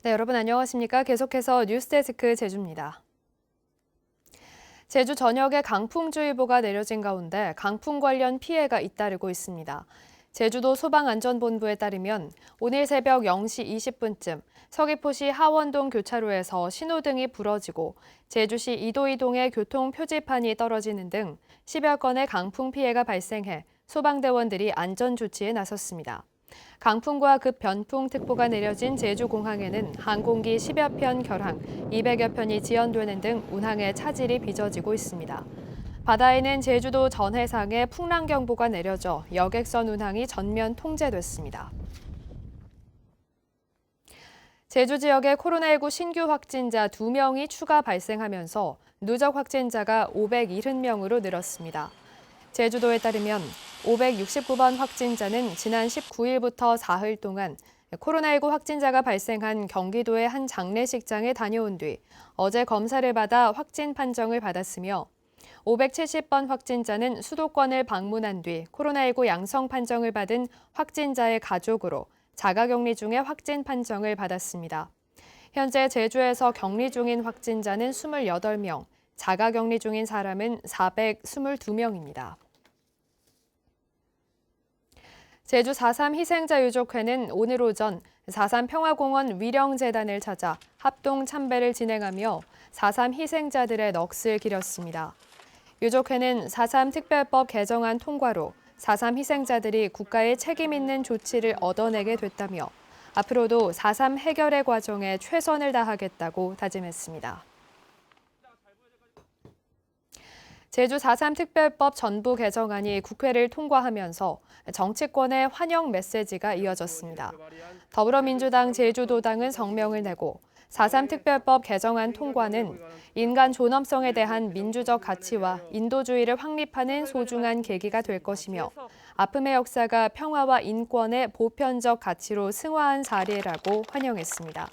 네, 여러분 안녕하십니까? 계속해서 뉴스데스크 제주입니다. 제주 전역에 강풍주의보가 내려진 가운데 강풍 관련 피해가 잇따르고 있습니다. 제주도 소방안전본부에 따르면 오늘 새벽 0시 20분쯤 서귀포시 하원동 교차로에서 신호등이 부러지고 제주시 이도이동의 교통 표지판이 떨어지는 등 10여 건의 강풍 피해가 발생해 소방대원들이 안전조치에 나섰습니다. 강풍과 급변풍특보가 내려진 제주공항에는 항공기 10여 편 결항, 200여 편이 지연되는 등 운항에 차질이 빚어지고 있습니다. 바다에는 제주도 전 해상에 풍랑경보가 내려져 여객선 운항이 전면 통제됐습니다. 제주 지역에 코로나19 신규 확진자 2명이 추가 발생하면서 누적 확진자가 570명으로 늘었습니다. 제주도에 따르면 569번 확진자는 지난 19일부터 사흘 동안 코로나19 확진자가 발생한 경기도의 한 장례식장에 다녀온 뒤 어제 검사를 받아 확진 판정을 받았으며 570번 확진자는 수도권을 방문한 뒤 코로나19 양성 판정을 받은 확진자의 가족으로 자가격리 중에 확진 판정을 받았습니다. 현재 제주에서 격리 중인 확진자는 28명, 자가격리 중인 사람은 422명입니다. 제주 4.3 희생자 유족회는 오늘 오전 4.3 평화공원 위령재단을 찾아 합동 참배를 진행하며 4.3 희생자들의 넋을 기렸습니다. 유족회는 4.3 특별법 개정안 통과로 4.3 희생자들이 국가의 책임 있는 조치를 얻어내게 됐다며 앞으로도 4.3 해결의 과정에 최선을 다하겠다고 다짐했습니다. 제주 4.3 특별법 전부 개정안이 국회를 통과하면서 정치권의 환영 메시지가 이어졌습니다. 더불어민주당 제주도당은 성명을 내고 4.3 특별법 개정안 통과는 인간 존엄성에 대한 민주적 가치와 인도주의를 확립하는 소중한 계기가 될 것이며 아픔의 역사가 평화와 인권의 보편적 가치로 승화한 사례라고 환영했습니다.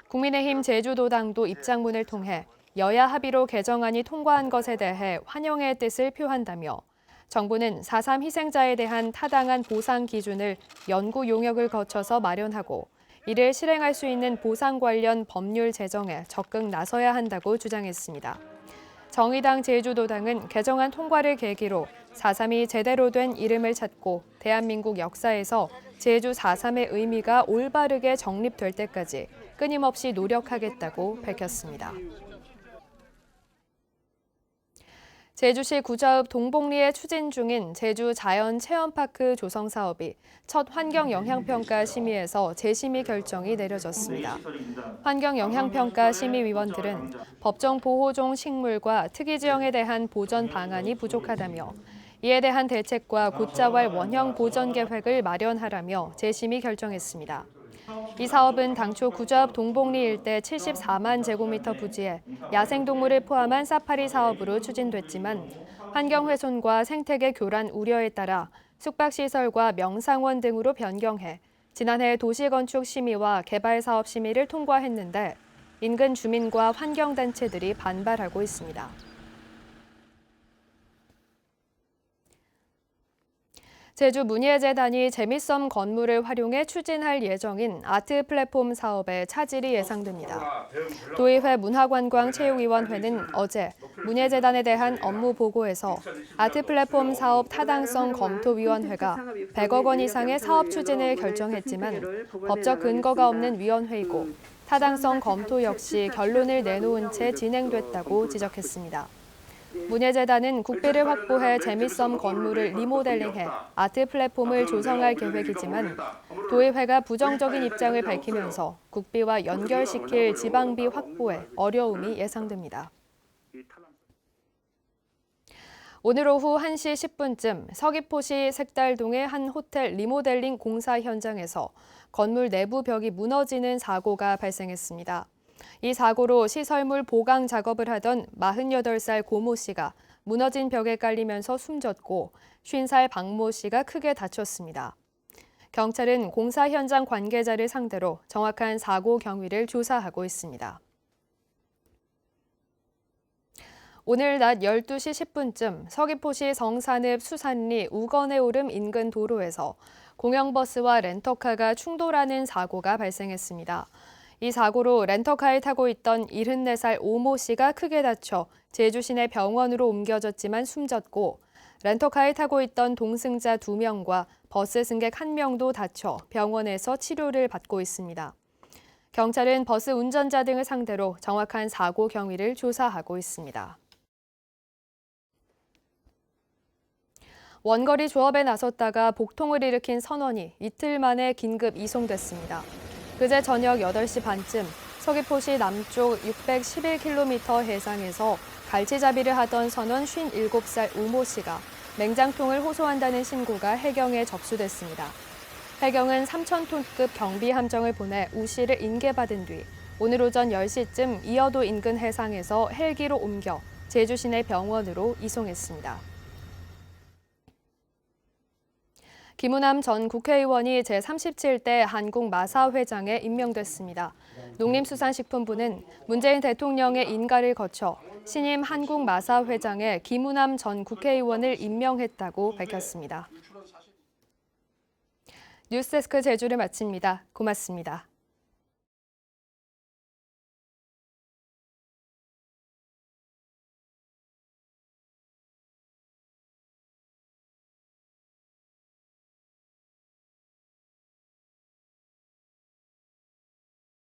국민의힘 제주도당도 입장문을 통해 여야 합의로 개정안이 통과한 것에 대해 환영의 뜻을 표한다며 정부는 4.3 희생자에 대한 타당한 보상 기준을 연구 용역을 거쳐서 마련하고 이를 실행할 수 있는 보상 관련 법률 제정에 적극 나서야 한다고 주장했습니다. 정의당 제주도당은 개정안 통과를 계기로 4.3이 제대로 된 이름을 찾고 대한민국 역사에서 제주 4.3의 의미가 올바르게 정립될 때까지 끊임없이 노력하겠다고 밝혔습니다. 제주시 구좌읍 동복리에 추진 중인 제주 자연체험파크 조성 사업이 첫 환경영향평가 심의에서 재심의 결정이 내려졌습니다. 환경영향평가 심의위원들은 법정 보호종 식물과 특이지형에 대한 보전 방안이 부족하다며 이에 대한 대책과 곧자왈 원형 보전 계획을 마련하라며 재심의 결정했습니다. 이 사업은 당초 구좌읍 동복리 일대 74만 제곱미터 부지에 야생동물을 포함한 사파리 사업으로 추진됐지만 환경훼손과 생태계 교란 우려에 따라 숙박시설과 명상원 등으로 변경해 지난해 도시건축심의와 개발사업심의를 통과했는데 인근 주민과 환경단체들이 반발하고 있습니다. 제주 문예재단이 재미섬 건물을 활용해 추진할 예정인 아트 플랫폼 사업에 차질이 예상됩니다. 도의회 문화관광체육위원회는 어제 문예재단에 대한 업무 보고에서 아트 플랫폼 사업 타당성 검토위원회가 100억 원 이상의 사업 추진을 결정했지만 법적 근거가 없는 위원회이고 타당성 검토 역시 결론을 내놓은 채 진행됐다고 지적했습니다. 문예재단은 국비를 확보해 재미섬 건물을 리모델링해 아트 플랫폼을 조성할 계획이지만 도의회가 부정적인 입장을 밝히면서 국비와 연결시킬 지방비 확보에 어려움이 예상됩니다. 오늘 오후 1시 10분쯤 서귀포시 색달동의 한 호텔 리모델링 공사 현장에서 건물 내부 벽이 무너지는 사고가 발생했습니다. 이 사고로 시설물 보강 작업을 하던 48살 고모 씨가 무너진 벽에 깔리면서 숨졌고 50살 박모 씨가 크게 다쳤습니다. 경찰은 공사 현장 관계자를 상대로 정확한 사고 경위를 조사하고 있습니다. 오늘 낮 12시 10분쯤 서귀포시 성산읍 수산리 우건에 오름 인근 도로에서 공영버스와 렌터카가 충돌하는 사고가 발생했습니다. 이 사고로 렌터카를 타고 있던 74살 오모 씨가 크게 다쳐 제주 시내 병원으로 옮겨졌지만 숨졌고 렌터카를 타고 있던 동승자 2명과 버스 승객 1명도 다쳐 병원에서 치료를 받고 있습니다. 경찰은 버스 운전자 등을 상대로 정확한 사고 경위를 조사하고 있습니다. 원거리 조업에 나섰다가 복통을 일으킨 선원이 이틀 만에 긴급 이송됐습니다. 그제 저녁 8시 반쯤 서귀포시 남쪽 611km 해상에서 갈치잡이를 하던 선원 57살 오모 씨가 맹장통을 호소한다는 신고가 해경에 접수됐습니다. 해경은 3,000톤급 경비 함정을 보내 우 씨를 인계받은 뒤 오늘 오전 10시쯤 이어도 인근 해상에서 헬기로 옮겨 제주 시내 병원으로 이송했습니다. 김우남 전 국회의원이 제37대 한국마사회장에 임명됐습니다. 농림수산식품부는 문재인 대통령의 인가를 거쳐 신임 한국마사회장에 김우남 전 국회의원을 임명했다고 밝혔습니다. 뉴스데스크 제주를 마칩니다. 고맙습니다.